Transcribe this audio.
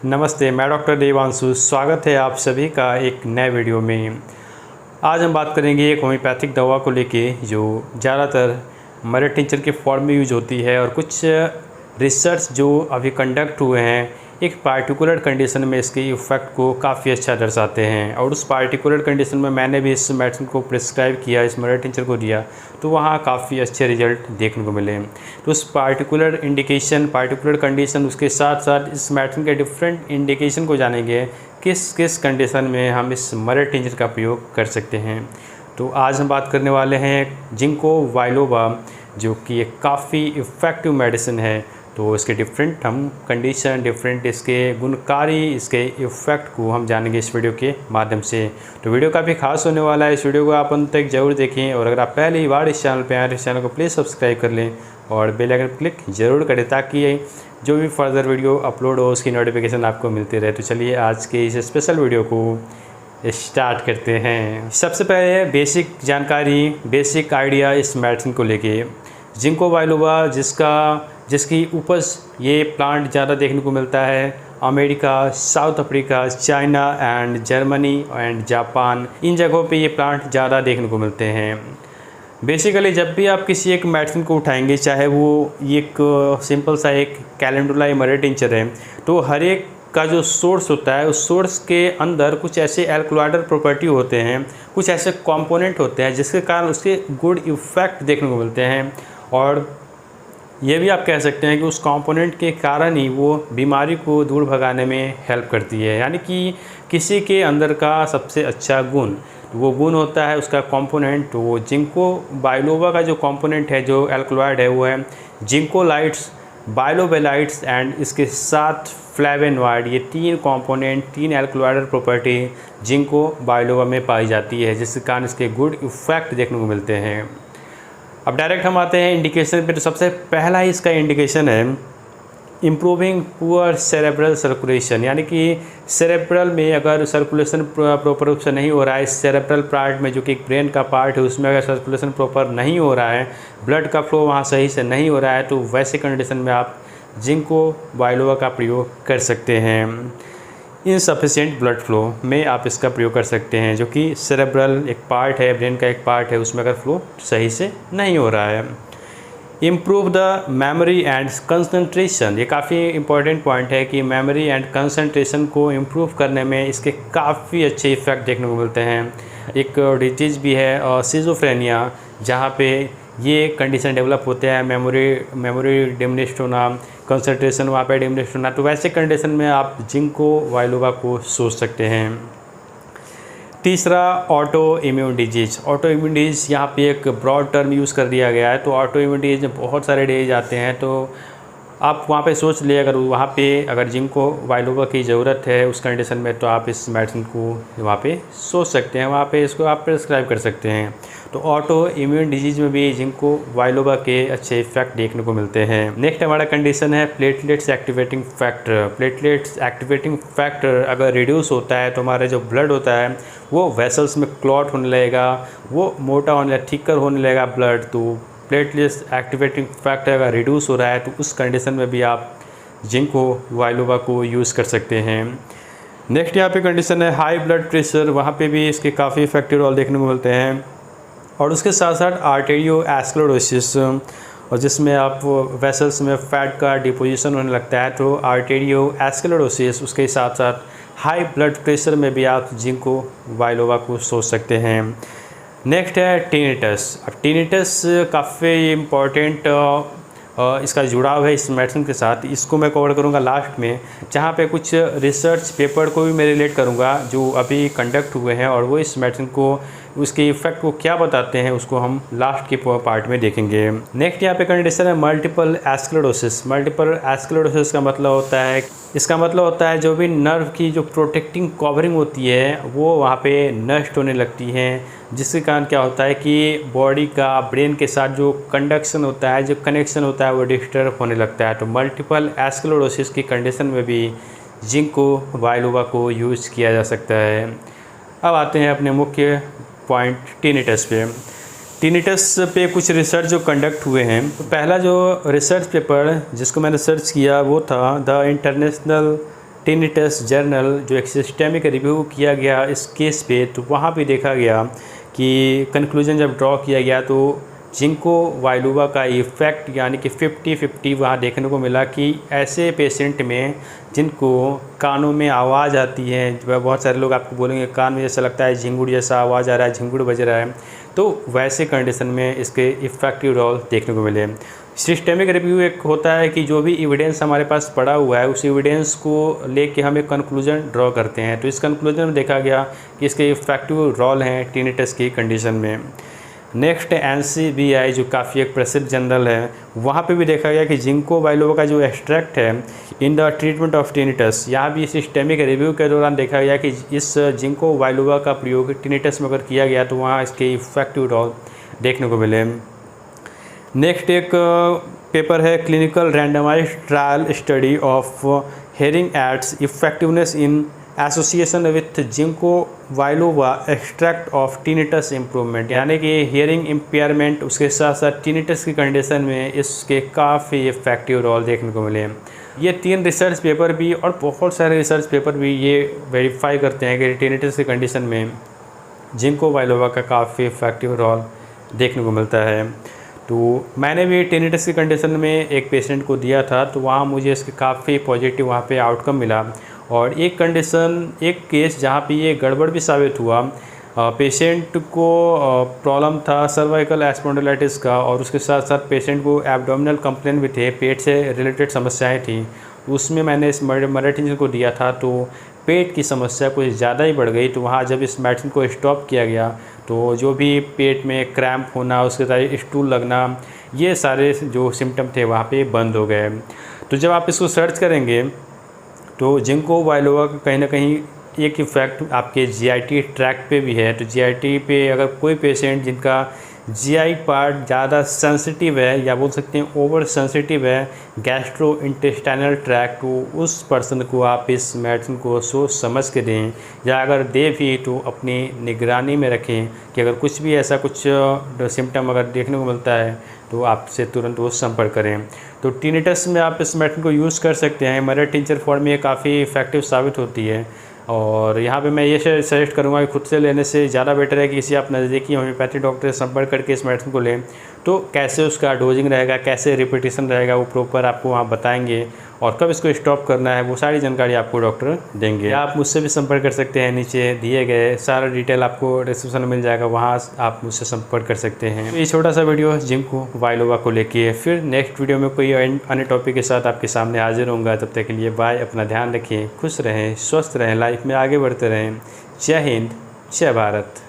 नमस्ते, मैं डॉक्टर देवांशु। स्वागत है आप सभी का एक नए वीडियो में। आज हम बात करेंगे एक होम्योपैथिक दवा को लेके जो ज़्यादातर मरे टिंचर के फॉर्म में यूज होती है और कुछ रिसर्च जो अभी कंडक्ट हुए हैं एक पार्टिकुलर कंडीशन में इसके इफ़ेक्ट को काफ़ी अच्छा दर्शाते हैं। और उस पार्टिकुलर कंडीशन में मैंने भी इस मेडिसिन को प्रिस्क्राइब किया, इस मरे टिंचर को दिया, तो वहाँ काफ़ी अच्छे रिजल्ट देखने को मिले। तो उस पार्टिकुलर इंडिकेशन, पार्टिकुलर कंडीशन, उसके साथ साथ इस मेडिसिन के डिफरेंट इंडिकेशन को जानेंगे किस किस कंडीशन में हम इस मरे टिंचर का प्रयोग कर सकते हैं। तो आज हम बात करने वाले हैं जिंको बाइलोबा, जो कि एक काफ़ी इफ़ेक्टिव मेडिसिन है। तो इसके डिफरेंट हम कंडीशन, डिफरेंट इसके गुणकारी, इसके इफ़ेक्ट को हम जानेंगे इस वीडियो के माध्यम से। तो वीडियो काफ़ी खास होने वाला है, इस वीडियो को आप अंत तक जरूर देखें। और अगर आप पहली बार इस चैनल पर आए तो इस चैनल को प्लीज़ सब्सक्राइब कर लें और बेल आइकन क्लिक ज़रूर करें ताकि जो भी फर्दर वीडियो अपलोड हो उसकी नोटिफिकेशन आपको मिलती रहे। तो चलिए आज के इस स्पेशल वीडियो को स्टार्ट करते हैं। सबसे पहले बेसिक जानकारी, बेसिक आइडिया इस मेडिसिन को लेके। जिंको बाइलोबा जिसकी उपज ये प्लांट ज़्यादा देखने को मिलता है America, South Africa, China and Germany and Japan, इन जगहों पे ये प्लांट ज़्यादा देखने को मिलते हैं। बेसिकली जब भी आप किसी एक मेडिसिन को उठाएंगे, चाहे वो एक सिंपल सा एक कैलेंडुला मरे टिंचर है, तो हर एक का जो सोर्स होता है उस सोर्स के अंदर कुछ ऐसे एल्कलॉइडल प्रॉपर्टी होते हैं, कुछ ऐसे कंपोनेंट होते हैं जिसके कारण उसके गुड इफ़ेक्ट देखने को मिलते हैं। और ये भी आप कह सकते हैं कि उस कंपोनेंट के कारण ही वो बीमारी को दूर भगाने में हेल्प करती है। यानी कि किसी के अंदर का सबसे अच्छा गुण, वो गुण होता है उसका कंपोनेंट। तो वो जिंको बाइलोबा का जो कंपोनेंट है, जो एल्कलॉइड है, वो है जिंकोलाइट्स, बाइलोबेलाइट्स एंड इसके साथ फ्लेवेनॉइड। ये तीन कंपोनेंट, तीन एल्कलॉइडल प्रॉपर्टी जिंको बाइलोबा में पाई जाती है, जिसके कारण इसके गुड इफ़ेक्ट देखने को मिलते हैं। अब डायरेक्ट हम आते हैं इंडिकेशन पे। तो सबसे पहला ही इसका इंडिकेशन है इम्प्रूविंग पुअर सेरेब्रल सर्कुलेशन। यानी कि सेरेब्रल में अगर सर्कुलेशन प्रॉपर रूप से नहीं हो रहा है, सेरेब्रल पार्ट में जो कि ब्रेन का पार्ट है उसमें अगर सर्कुलेशन प्रॉपर नहीं हो रहा है, ब्लड का फ्लो वहाँ सही से नहीं हो रहा है, तो वैसे कंडीशन में आप जिंको बाइलोबा का प्रयोग कर सकते हैं। इनसफिशिएंट ब्लड फ्लो में आप इसका प्रयोग कर सकते हैं, जो कि सेरेब्रल एक पार्ट है, ब्रेन का एक पार्ट है, उसमें अगर फ्लो सही से नहीं हो रहा है। Improve the memory and concentration. ये काफ़ी इंपॉर्टेंट पॉइंट है कि मेमोरी एंड कंसंट्रेशन को इम्प्रूव करने में इसके काफ़ी अच्छे इफ़ेक्ट देखने को मिलते हैं। एक डिजीज़ भी है सिजोफ्रेनिया, जहाँ पे ये कंडीशन डेवलप होते हैं, मेमोरी डिमिनिश्ड होना, कंसंट्रेशन वहाँ पे डिमिनिश्ड होना। तो वैसे कंडीशन में आप जिंको बाइलोबा को सोच सकते हैं। तीसरा auto immune disease. Auto immune disease यहाँ पे एक ब्रॉड टर्म यूज़ कर दिया गया है। तो ऑटो इम्यून डिजीज़ में बहुत सारे डिजीज आते हैं, तो आप वहाँ पे सोच लिए अगर वहाँ पे अगर जिंको बाइलोबा की ज़रूरत है उस कंडीशन में, तो आप इस मेडिसिन को वहाँ पे सोच सकते हैं, वहाँ पे इसको आप प्रिस्क्राइब कर सकते हैं। तो ऑटो इम्यून डिजीज़ में भी जिंको बाइलोबा के अच्छे इफेक्ट देखने को मिलते हैं। नेक्स्ट हमारा कंडीशन है platelets activating factor. Platelets activating factor अगर रिड्यूस होता है तो हमारा जो ब्लड होता है वो वेसल्स में क्लॉट होने लगेगा, वो मोटा होने लगेगा, थिकर होने लगेगा ब्लड। तो प्लेटलेट्स एक्टिवेटिंग फैक्टर अगर रिड्यूस हो रहा है तो उस कंडीशन में भी आप जिंको बाइलोबा को यूज़ कर सकते हैं। नेक्स्ट यहाँ पे कंडीशन है हाई ब्लड प्रेशर। वहाँ पे भी इसके काफ़ी इफेक्टिव रोल देखने को मिलते हैं। और उसके साथ साथ आर्टेरियो एस्क्लेरोसिस, और जिसमें आप वेसल्स में फैट का डिपोजिशन होने लगता है, तो आर्टेरियो एस्क्लेरोसिस। उसके साथ साथ हाई ब्लड प्रेशर में भी आप जिंको बाइलोबा को सोच सकते हैं। नेक्स्ट है टिनिटस। अब टिनिटस काफ़ी इम्पॉर्टेंट इसका जुड़ाव है इस मेडिसिन के साथ। इसको मैं कवर करूँगा लास्ट में, जहाँ पे कुछ रिसर्च पेपर को भी मैं रिलेट करूँगा जो अभी कंडक्ट हुए हैं, और वो इस मेडिसिन को, उसके इफ़ेक्ट को क्या बताते हैं, उसको हम लास्ट के पार्ट में देखेंगे। नेक्स्ट यहाँ पे कंडीशन है मल्टीपल एस्क्लेरोसिस। मल्टीपल एस्क्लेरोसिस का मतलब होता है, इसका मतलब होता है जो भी नर्व की जो प्रोटेक्टिंग कवरिंग होती है वो वहाँ पे नष्ट होने लगती हैं, जिसके कारण क्या होता है कि बॉडी का ब्रेन के साथ जो कंडक्शन होता है, जो कनेक्शन होता है, वो डिस्टर्ब होने लगता है। तो मल्टीपल एस्क्लेरोसिस की कंडीशन में भी जिंको बाइलोबा को यूज़ किया जा सकता है। अब आते हैं अपने मुख्य पॉइंट टिनिटस पे। टिनिटस पे कुछ रिसर्च जो कंडक्ट हुए हैं, तो पहला जो रिसर्च पेपर जिसको मैंने सर्च किया वो था द इंटरनेशनल टिनिटस जर्नल जो एक सिस्टेमिक रिव्यू किया गया इस केस पे, तो वहाँ पे देखा गया कि कंक्लूजन जब ड्रॉ किया गया तो जिंको बाइलोवा का इफ़ेक्ट यानी कि 50-50 वहाँ देखने को मिला कि ऐसे पेशेंट में जिनको कानों में आवाज़ आती है, बहुत सारे लोग आपको बोलेंगे कान में जैसा लगता है झिंगुर जैसा आवाज़ आ रहा है, झिंगुर बज रहा है, तो वैसे कंडीशन में इसके इफ़ेक्टिव रोल देखने को मिले। सिस्टेमिक रिव्यू एक होता है कि जो भी एविडेंस हमारे पास पड़ा हुआ है उस एविडेंस को लेके हम एक कंक्लूजन ड्रॉ करते हैं। तो इस कंक्लूजन में देखा गया कि इसके इफ़ेक्टिव रोल हैं टिनिटस की कंडीशन में। नेक्स्ट NCBI जो काफ़ी एक प्रसिद्ध जर्नल है, वहाँ पे भी देखा गया कि जिंको बाइलोवा का जो एक्सट्रैक्ट है in the treatment of tinnitus, यहाँ भी सिस्टेमिक रिव्यू के दौरान देखा गया कि इस जिंको बाइलोवा का प्रयोग टिनिटस में अगर किया गया तो वहाँ इसके इफ़ेक्टिव रोल देखने को मिले। नेक्स्ट एक पेपर है clinical randomised trial study of hearing aids effectiveness in association with ginkgo biloba extract of tinnitus improvement, यानी कि हियरिंग इम्पेयरमेंट उसके साथ साथ टिनिटस की कंडीशन में इसके काफ़ी इफ़ेक्टिव रोल देखने को मिले। ये 3 रिसर्च पेपर भी और बहुत सारे रिसर्च पेपर भी ये वेरीफाई करते हैं कि टिनिटस की कंडीशन में जिंको बाइलोवा का काफ़ी इफ़ेक्टिव रोल देखने को मिलता है। तो मैंने भी टिनिटस की कंडीशन में एक पेशेंट को दिया था, तो वहाँ मुझे इसके काफ़ी पॉजिटिव वहाँ पे आउटकम मिला। और एक केस जहाँ पे ये गड़बड़ भी साबित हुआ, पेशेंट को प्रॉब्लम था सर्वाइकल स्पॉन्डिलाइटिस का और उसके साथ साथ पेशेंट को एब्डोमिनल कंप्लेन भी थे, पेट से रिलेटेड समस्याएं थी। उसमें मैंने इस मरेटिंजर को दिया था तो पेट की समस्या कुछ ज़्यादा ही बढ़ गई। तो वहाँ जब इस मेडिसिन को स्टॉप किया गया तो जो भी पेट में क्रैम्प होना, उसके साथ स्टूल लगना, ये सारे जो सिम्टम थे वहाँ पे बंद हो गए। तो जब आप इसको सर्च करेंगे तो जिंको बाइलोवा का कहीं ना कहीं एक इफ़ेक्ट आपके GIT ट्रैक्ट पे भी है। तो GIT पे अगर कोई पेशेंट जिनका GI पार्ट ज़्यादा सेंसिटिव है या बोल सकते हैं ओवर सेंसिटिव है, गैस्ट्रो इंटेस्टाइनल ट्रैक्ट, तो उस पर्सन को आप इस मेडिसिन को सोच समझ के दें, या अगर दे भी तो अपनी निगरानी में रखें कि अगर कुछ भी ऐसा कुछ सिम्टम अगर देखने को मिलता है तो आपसे तुरंत वो संपर्क करें। तो टिनिटस में आप इस मेडिसिन को यूज़ कर सकते हैं। मरेटिंचर फॉर्म में ये काफ़ी इफ़ेक्टिव साबित होती है। और यहाँ पे मैं ये सजेस्ट करूँगा कि खुद से लेने से ज़्यादा बेटर है कि किसी आप नज़दीकी होम्योपैथी डॉक्टर से संपर्क करके इस मेडिसिन को लें। तो कैसे उसका डोजिंग रहेगा, कैसे रिपीटिशन रहेगा, वो प्रॉपर आपको वहाँ बताएंगे, और कब इसको स्टॉप करना है वो सारी जानकारी आपको डॉक्टर देंगे। आप मुझसे भी संपर्क कर सकते हैं, नीचे दिए गए सारा डिटेल आपको डिस्क्रिप्शन में मिल जाएगा, वहाँ आप मुझसे संपर्क कर सकते हैं। ये छोटा सा वीडियो जिंको बाइलोवा को लेके, फिर नेक्स्ट वीडियो में कोई अन्य टॉपिक के साथ आपके सामने हाजिर होऊंगा। तब तक के लिए बाय, अपना ध्यान रखें, खुश रहें, स्वस्थ रहें, लाइफ में आगे बढ़ते रहें। जय हिंद, जय भारत।